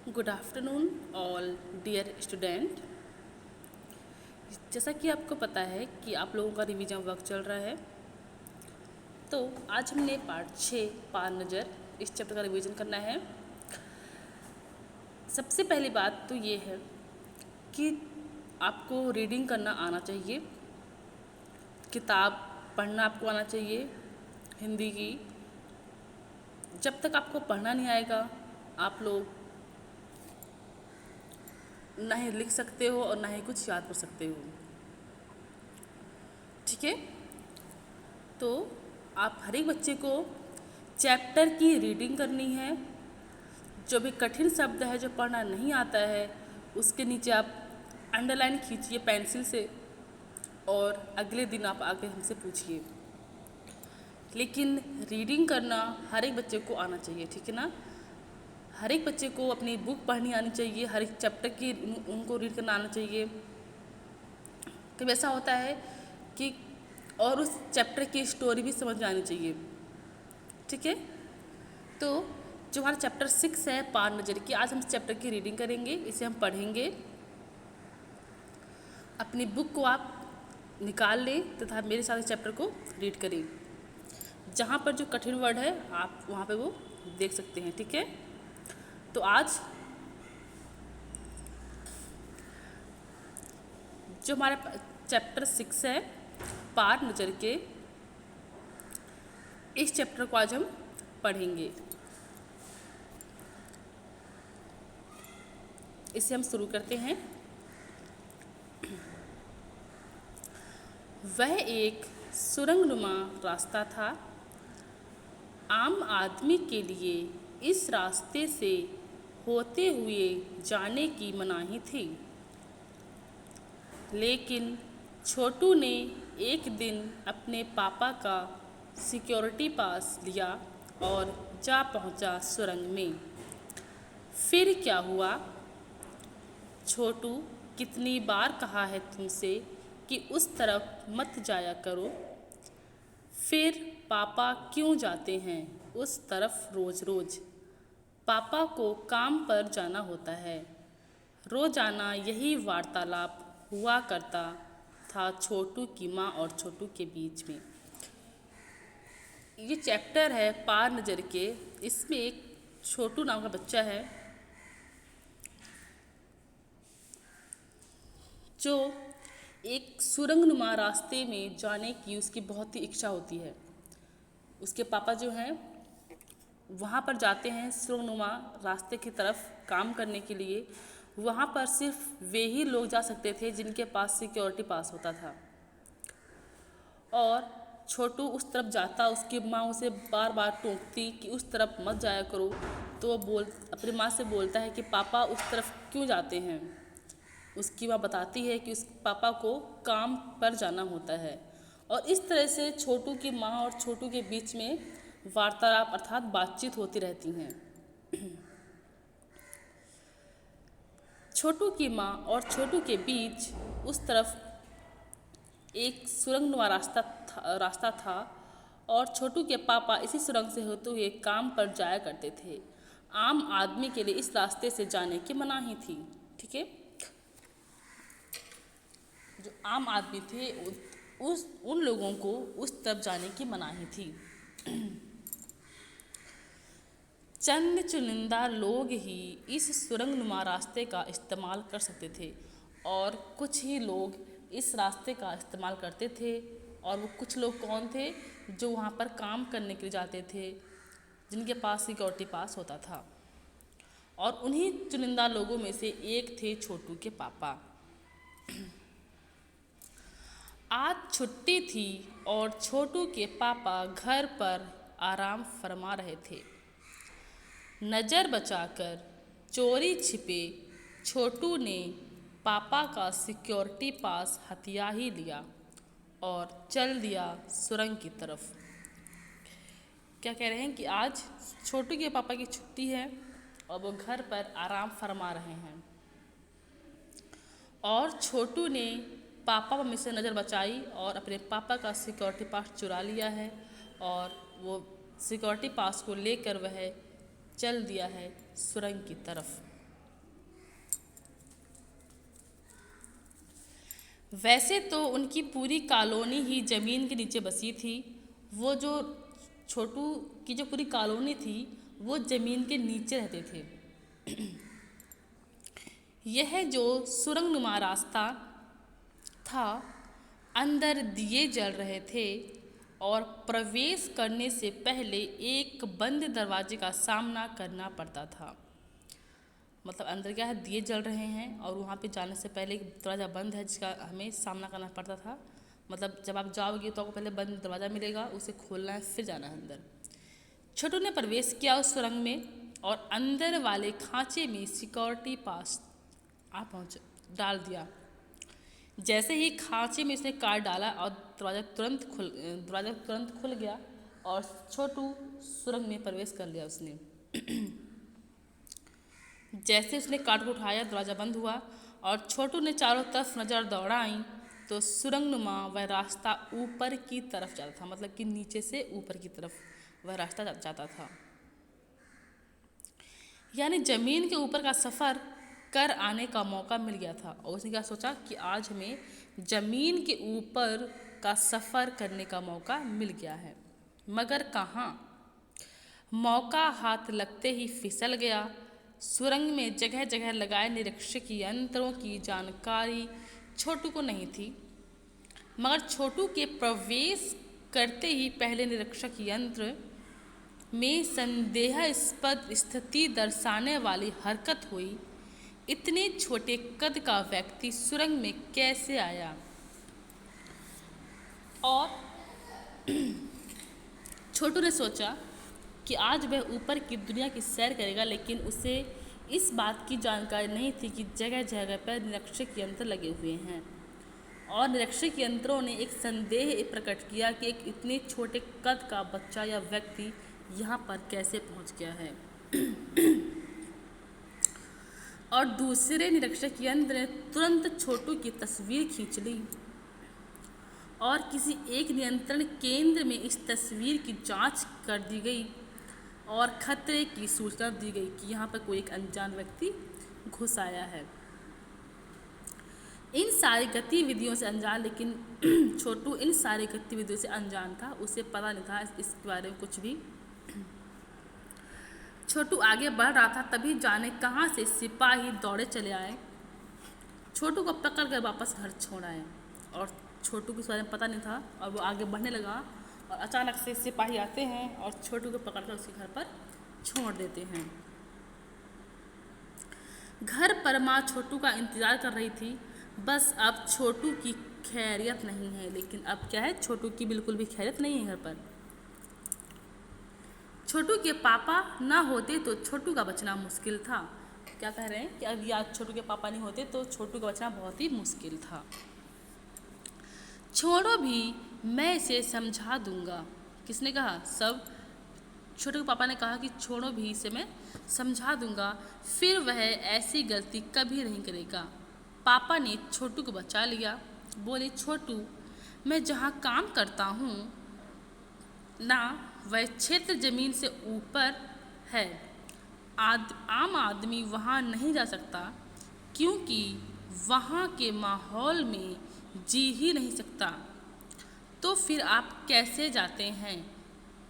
Good afternoon all dear student. जैसा कि आपको पता है कि आप लोगों का रिवीजन वर्क चल रहा है, तो आज हमने पार्ट 6 पार नज़र इस चैप्टर का रिवीजन करना है। सबसे पहली बात तो ये है कि आपको रीडिंग करना आना चाहिए, किताब पढ़ना आपको आना चाहिए हिंदी की। जब तक आपको पढ़ना नहीं आएगा, आप लोग ना ही लिख सकते हो और ना ही कुछ याद कर सकते हो। ठीक है, तो आप हर एक बच्चे को चैप्टर की रीडिंग करनी है। जो भी कठिन शब्द है, जो पढ़ना नहीं आता है, उसके नीचे आप अंडरलाइन खींचिए पेंसिल से और अगले दिन आप आके हमसे पूछिए। लेकिन रीडिंग करना हर एक बच्चे को आना चाहिए, ठीक है ना। हर एक बच्चे को अपनी बुक पढ़नी आनी चाहिए, हर एक चैप्टर की उनको रीड करना आना चाहिए। कभी ऐसा होता है कि और उस चैप्टर की स्टोरी भी समझ में आनी चाहिए। ठीक है, तो जो हमारा चैप्टर 6 है पार नज़र की, आज हम इस चैप्टर की रीडिंग करेंगे, इसे हम पढ़ेंगे। अपनी बुक को आप निकाल लें तथा मेरे साथ इस चैप्टर को रीड करें। जहाँ पर जो कठिन वर्ड है आप वहाँ पे वो देख सकते हैं। ठीक है, तो आज जो हमारा चैप्टर 6 है पार नज़र के, इस चैप्टर को आज हम पढ़ेंगे। इसे हम शुरू करते हैं। वह एक सुरंगनुमा रास्ता था। आम आदमी के लिए इस रास्ते से होते हुए जाने की मनाही थी, लेकिन छोटू ने एक दिन अपने पापा का सिक्योरिटी पास लिया और जा पहुंचा सुरंग में। फिर क्या हुआ? छोटू, कितनी बार कहा है तुमसे कि उस तरफ मत जाया करो। फिर पापा क्यों जाते हैं उस तरफ रोज रोज? पापा को काम पर जाना होता है। रोजाना यही वार्तालाप हुआ करता था छोटू की माँ और छोटू के बीच में। ये चैप्टर है पार नज़र के। इसमें एक छोटू नाम का बच्चा है जो एक सुरंगनुमा रास्ते में जाने की उसकी बहुत ही इच्छा होती है। उसके पापा जो हैं वहाँ पर जाते हैं सुरंगनुमा रास्ते की तरफ काम करने के लिए। वहाँ पर सिर्फ वे ही लोग जा सकते थे जिनके पास सिक्योरिटी पास होता था। और छोटू उस तरफ जाता, उसकी माँ उसे बार बार टोकती कि उस तरफ मत जाया करो। तो वो अपनी माँ से बोलता है कि पापा उस तरफ क्यों जाते हैं। उसकी माँ बताती है कि उस पापा को काम पर जाना होता है। और इस तरह से छोटू की माँ और छोटू के बीच में वार्तालाप अर्थात बातचीत होती रहती हैं। छोटू की माँ और छोटू के बीच उस तरफ एक सुरंगनुमा रास्ता था और छोटू के पापा इसी सुरंग से होते हुए काम पर जाया करते थे। आम आदमी के लिए इस रास्ते से जाने की मनाही थी। ठीक है, जो आम आदमी थे उन लोगों को उस तरफ जाने की मनाही थी। चंद चुनिंदा लोग ही इस सुरंगनुमा रास्ते का इस्तेमाल कर सकते थे और कुछ ही लोग इस रास्ते का इस्तेमाल करते थे। और वो कुछ लोग कौन थे? जो वहाँ पर काम करने के लिए जाते थे, जिनके पास सिक्योरिटी पास होता था। और उन्हीं चुनिंदा लोगों में से एक थे छोटू के पापा। आज छुट्टी थी और छोटू के पापा घर पर आराम फरमा रहे थे। नज़र बचाकर चोरी छिपे छोटू ने पापा का सिक्योरिटी पास हथिया ही लिया और चल दिया सुरंग की तरफ। क्या कह रहे हैं कि आज छोटू के पापा की छुट्टी है और वो घर पर आराम फरमा रहे हैं। और छोटू ने पापा मम्मी से नज़र बचाई और अपने पापा का सिक्योरिटी पास चुरा लिया है और वो सिक्योरिटी पास को लेकर वह चल दिया है सुरंग की तरफ। वैसे तो उनकी पूरी कॉलोनी ही जमीन के नीचे बसी थी। वो जो छोटू की जो पूरी कॉलोनी थी वो जमीन के नीचे रहते थे। यह जो सुरंगनुमा रास्ता था, अंदर दिए जल रहे थे और प्रवेश करने से पहले एक बंद दरवाजे का सामना करना पड़ता था। मतलब अंदर क्या है, दिए जल रहे हैं और वहाँ पे जाने से पहले एक दरवाज़ा बंद है जिसका हमें सामना करना पड़ता था। मतलब जब आप जाओगे तो आपको पहले बंद दरवाज़ा मिलेगा, उसे खोलना है फिर जाना है अंदर। छोटू ने प्रवेश किया उस सुरंग में और अंदर वाले खांचे में सिक्योरिटी पास डाल दिया। जैसे ही खांचे में उसने कार्ड डाला और दरवाज़ा तुरंत खुल गया और छोटू सुरंग में प्रवेश कर लिया उसने। जैसे उसने कार्ड को उठाया, दरवाज़ा बंद हुआ और छोटू ने चारों तरफ नज़र दौड़ाई तो सुरंगनुमा वह रास्ता ऊपर की तरफ जाता था। मतलब कि नीचे से ऊपर की तरफ वह रास्ता जाता था। यानी ज़मीन के ऊपर का सफ़र कर आने का मौका मिल गया था। और उसने क्या सोचा कि आज हमें ज़मीन के ऊपर का सफ़र करने का मौका मिल गया है। मगर कहाँ, मौका हाथ लगते ही फिसल गया। सुरंग में जगह जगह लगाए निरीक्षक यंत्रों की जानकारी छोटू को नहीं थी, मगर छोटू के प्रवेश करते ही पहले निरीक्षक यंत्र में संदेहास्पद स्थिति दर्शाने वाली हरकत हुई। इतने छोटे कद का व्यक्ति सुरंग में कैसे आया? और छोटू ने सोचा कि आज वह ऊपर की दुनिया की सैर करेगा, लेकिन उसे इस बात की जानकारी नहीं थी कि जगह जगह पर निरीक्षक यंत्र लगे हुए हैं। और निरीक्षक यंत्रों ने एक संदेह प्रकट किया कि एक इतने छोटे कद का बच्चा या व्यक्ति यहाँ पर कैसे पहुँच गया है। और दूसरे निरीक्षक यंत्र ने तुरंत छोटू की तस्वीर खींच ली और किसी एक नियंत्रण केंद्र में इस तस्वीर की जांच कर दी गई और खतरे की सूचना दी गई कि यहाँ पर कोई एक अनजान व्यक्ति घुस आया है। इन सारी गतिविधियों से अनजान, लेकिन छोटू इन सारी गतिविधियों से अनजान था। उसे पता नहीं था इसके बारे में कुछ भी। छोटू आगे बढ़ रहा था, तभी जाने कहाँ से सिपाही दौड़े चले आए, छोटू को पकड़ कर वापस घर छोड़ आए। और छोटू को इस बारे में पता नहीं था और वो आगे बढ़ने लगा और अचानक से सिपाही आते हैं और छोटू को पकड़कर उसके घर पर छोड़ देते हैं। घर पर माँ छोटू का इंतज़ार कर रही थी। बस अब छोटू की खैरियत नहीं है, लेकिन अब क्या है, छोटू की बिल्कुल भी खैरियत नहीं है घर पर। छोटू के पापा ना होते तो छोटू का बचना मुश्किल था। क्या कह रहे हैं कि अब आज छोटू के पापा नहीं होते तो छोटू का बचना बहुत ही मुश्किल था। छोड़ो भी, मैं इसे समझा दूंगा। किसने कहा? सब। छोटू के पापा ने कहा कि छोड़ो भी, इसे मैं समझा दूंगा, फिर वह ऐसी गलती कभी नहीं करेगा। पापा ने छोटू को बचा लिया। बोले, छोटू, मैं जहाँ काम करता हूँ ना, वह क्षेत्र ज़मीन से ऊपर है। आम आदमी वहाँ नहीं जा सकता क्योंकि वहाँ के माहौल में जी ही नहीं सकता। तो फिर आप कैसे जाते हैं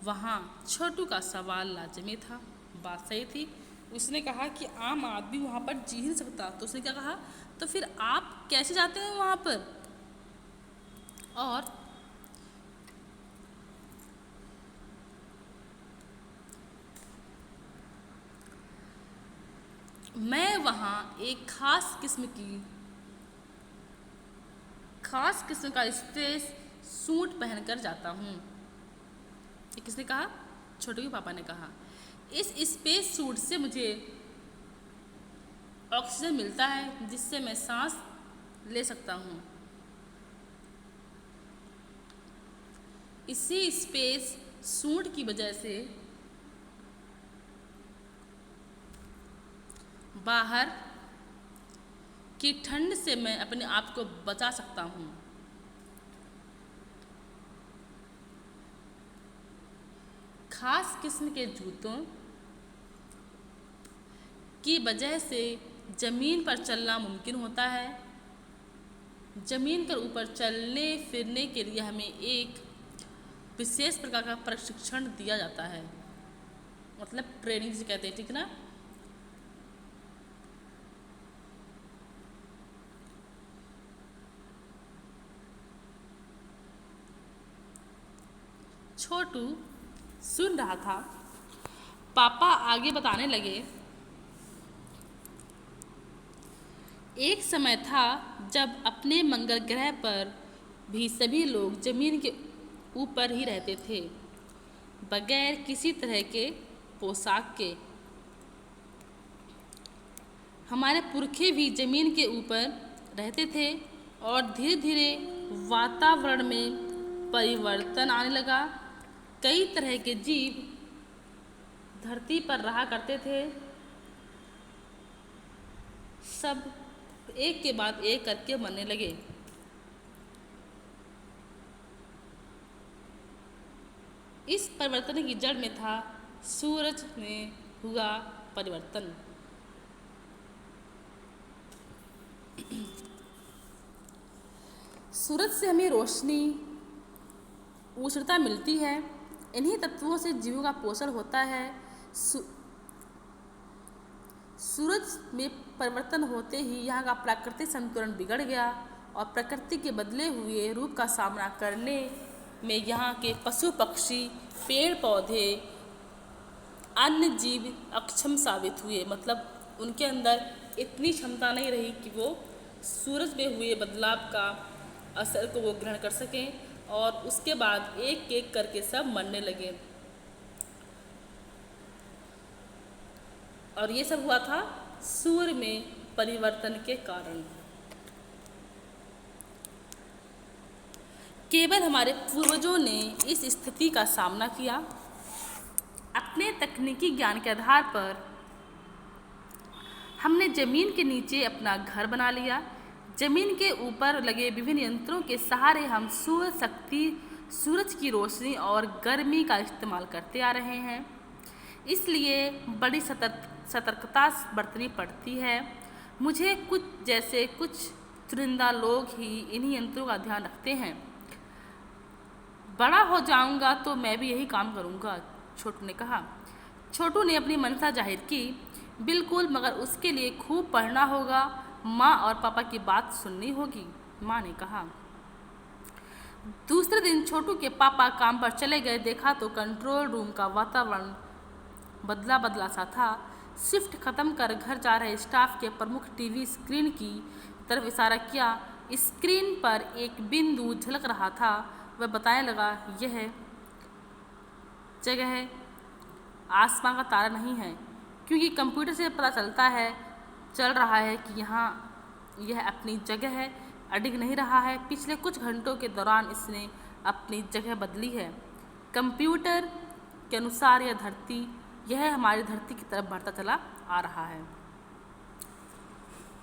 वहाँ? छोटू का सवाल लाजमी था। बात सही थी। उसने कहा कि आम आदमी वहाँ पर जी ही नहीं सकता, तो उसने क्या कहा, तो फिर आप कैसे जाते हैं वहाँ पर? और मैं वहाँ एक खास किस्म का स्पेस सूट पहनकर जाता हूँ। ये किसने कहा? छोटू के पापा ने कहा। इस स्पेस सूट से मुझे ऑक्सीजन मिलता है जिससे मैं सांस ले सकता हूँ। इसी स्पेस सूट की वजह से बाहर की ठंड से मैं अपने आप को बचा सकता हूँ। खास किस्म के जूतों की वजह से ज़मीन पर चलना मुमकिन होता है। जमीन के ऊपर चलने फिरने के लिए हमें एक विशेष प्रकार का प्रशिक्षण दिया जाता है, मतलब ट्रेनिंग जिसे कहते हैं, ठीक है ना। छोटू सुन रहा था। पापा आगे बताने लगे, एक समय था जब अपने मंगल ग्रह पर भी सभी लोग जमीन के ऊपर ही रहते थे, बगैर किसी तरह के पोशाक के। हमारे पुरखे भी जमीन के ऊपर रहते थे और धीरे धीरे वातावरण में परिवर्तन आने लगा। कई तरह के जीव धरती पर रहा करते थे, सब एक के बाद एक करके मरने लगे। इस परिवर्तन की जड़ में था सूरज में हुआ परिवर्तन। सूरज से हमें रोशनी, उष्णता मिलती है। इन्हीं तत्वों से जीवों का पोषण होता है। सूरज में परिवर्तन होते ही यहाँ का प्राकृतिक संतुलन बिगड़ गया और प्रकृति के बदले हुए रूप का सामना करने में यहाँ के पशु पक्षी, पेड़ पौधे, अन्य जीव अक्षम साबित हुए। मतलब उनके अंदर इतनी क्षमता नहीं रही कि वो सूरज में हुए बदलाव का असर को वो ग्रहण कर सकें और उसके बाद एक एक करके सब मरने लगे। और ये सब हुआ था सूर्य में परिवर्तन के कारण। केवल हमारे पूर्वजों ने इस स्थिति का सामना किया। अपने तकनीकी ज्ञान के आधार पर हमने जमीन के नीचे अपना घर बना लिया। जमीन के ऊपर लगे विभिन्न यंत्रों के सहारे हम सूर्य शक्ति, सूरज की रोशनी और गर्मी का इस्तेमाल करते आ रहे हैं। इसलिए बड़ी सतर्कता बरतनी पड़ती है। मुझे कुछ चुनिंदा लोग ही इन्हीं यंत्रों का ध्यान रखते हैं। बड़ा हो जाऊंगा तो मैं भी यही काम करूंगा, छोटू ने कहा। छोटू ने अपनी मनसा जाहिर की। बिल्कुल, मगर उसके लिए खूब पढ़ना होगा, माँ और पापा की बात सुननी होगी, माँ ने कहा। दूसरे दिन छोटू के पापा काम पर चले गए। देखा तो कंट्रोल रूम का वातावरण बदला बदला सा था। शिफ्ट खत्म कर घर जा रहे स्टाफ के प्रमुख टीवी स्क्रीन की तरफ इशारा किया। स्क्रीन पर एक बिंदु झलक रहा था। वह बताने लगा, यह जगह आसमां का तारा नहीं है, क्योंकि कंप्यूटर से पता चल रहा है कि यहाँ यह अपनी जगह अडिग नहीं रहा है। पिछले कुछ घंटों के दौरान इसने अपनी जगह बदली है। कंप्यूटर के अनुसार यह हमारी धरती की तरफ बढ़ता चला आ रहा है।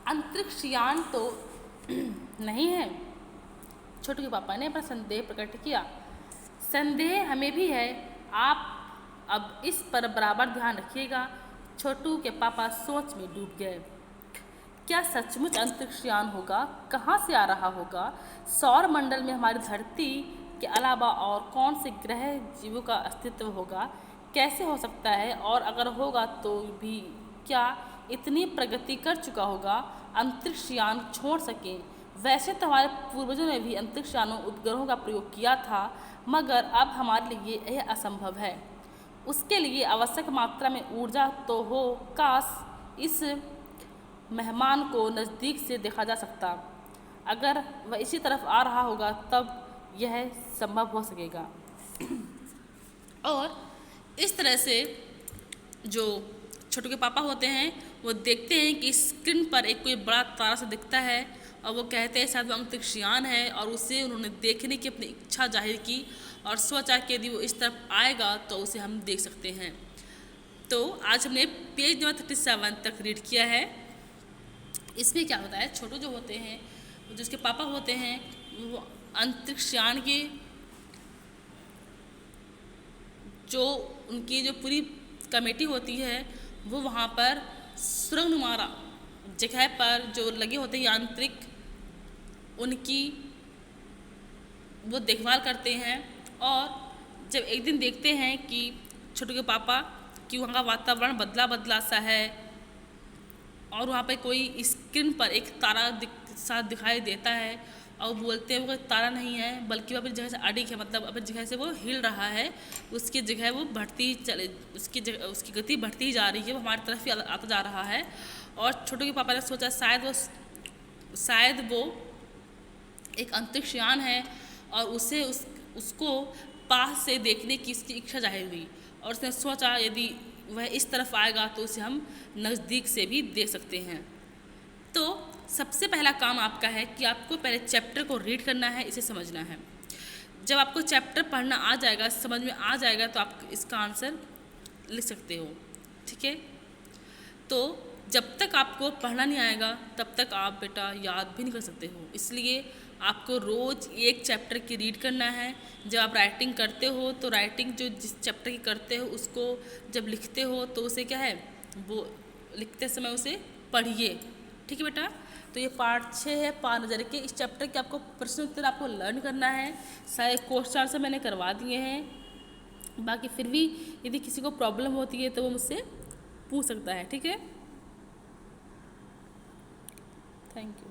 अंतरिक्ष यान तो नहीं है, छोटू के पापा ने अपना संदेह प्रकट किया। संदेह हमें भी है, आप अब इस पर बराबर ध्यान रखिएगा। छोटू के पापा सोच में डूब गए। क्या सचमुच अंतरिक्ष यान होगा? कहाँ से आ रहा होगा? सौर मंडल में हमारी धरती के अलावा और कौन से ग्रह जीवों का अस्तित्व होगा? कैसे हो सकता है? और अगर होगा तो भी क्या इतनी प्रगति कर चुका होगा अंतरिक्ष यान छोड़ सके? वैसे तो हमारे पूर्वजों ने भी अंतरिक्ष यानों उपग्रहों का प्रयोग किया था, मगर अब हमारे लिए यह असंभव है। उसके लिए आवश्यक मात्रा में ऊर्जा तो हो। काश इस मेहमान को नज़दीक से देखा जा सकता। अगर वह इसी तरफ आ रहा होगा तब यह संभव हो सकेगा। और इस तरह से जो छोटू के पापा होते हैं वो देखते हैं कि स्क्रीन पर एक कोई बड़ा तारा सा दिखता है और वो कहते हैं शायद वो अंतरिक्ष यान है, और उसे उन्होंने देखने की अपनी इच्छा जाहिर की और सोचा कि यदि वो इस तरफ आएगा तो उसे हम देख सकते हैं। तो आज हमने पेज नंबर 37 तक रीड किया है। इसमें क्या होता है, छोटू जो होते हैं, जो उसके पापा होते हैं, वो अंतरिक्ष यान की जो उनकी जो पूरी कमेटी होती है वो वहाँ पर सुरंग नुमा जगह पर जो लगे होते हैं यांत्रिक उनकी वो देखभाल करते हैं। और जब एक दिन देखते हैं कि छोटू के पापा कि वहाँ का वातावरण बदला बदला सा है और वहाँ पे कोई स्क्रीन पर एक तारा साथ दिखाई देता है और बोलते हैं वो कोई तारा नहीं है बल्कि वो अपनी जगह से अडिग है, मतलब अपनी जगह से वो हिल रहा है, उसकी जगह वो बढ़ती चले, उसकी गति बढ़ती ही जा रही है, वो हमारी तरफ ही आता जा रहा है। और छोटू के पापा ने सोचा शायद वो एक अंतरिक्ष यान है और उसको पास से देखने की उसकी इच्छा जाहिर हुई और उसने सोचा यदि वह इस तरफ आएगा तो उसे हम नज़दीक से भी देख सकते हैं। तो सबसे पहला काम आपका है कि आपको पहले चैप्टर को रीड करना है, इसे समझना है। जब आपको चैप्टर पढ़ना आ जाएगा, समझ में आ जाएगा, तो आप इसका आंसर लिख सकते हो। ठीक है, तो जब तक आपको पढ़ना नहीं आएगा तब तक आप बेटा याद भी नहीं कर सकते हो। इसलिए आपको रोज़ एक चैप्टर की रीड करना है। जब आप राइटिंग करते हो तो राइटिंग जो जिस चैप्टर की करते हो उसको जब लिखते हो तो उसे क्या है, वो लिखते समय उसे पढ़िए। ठीक है बेटा, तो ये पार्ट 6 है पार नज़र के। इस चैप्टर के आपको प्रश्न उत्तर आपको लर्न करना है। सारे क्वेश्चन आंसर मैंने करवा दिए हैं, बाकी फिर भी यदि किसी को प्रॉब्लम होती है तो वो मुझसे पूछ सकता है। ठीक है, थैंक यू।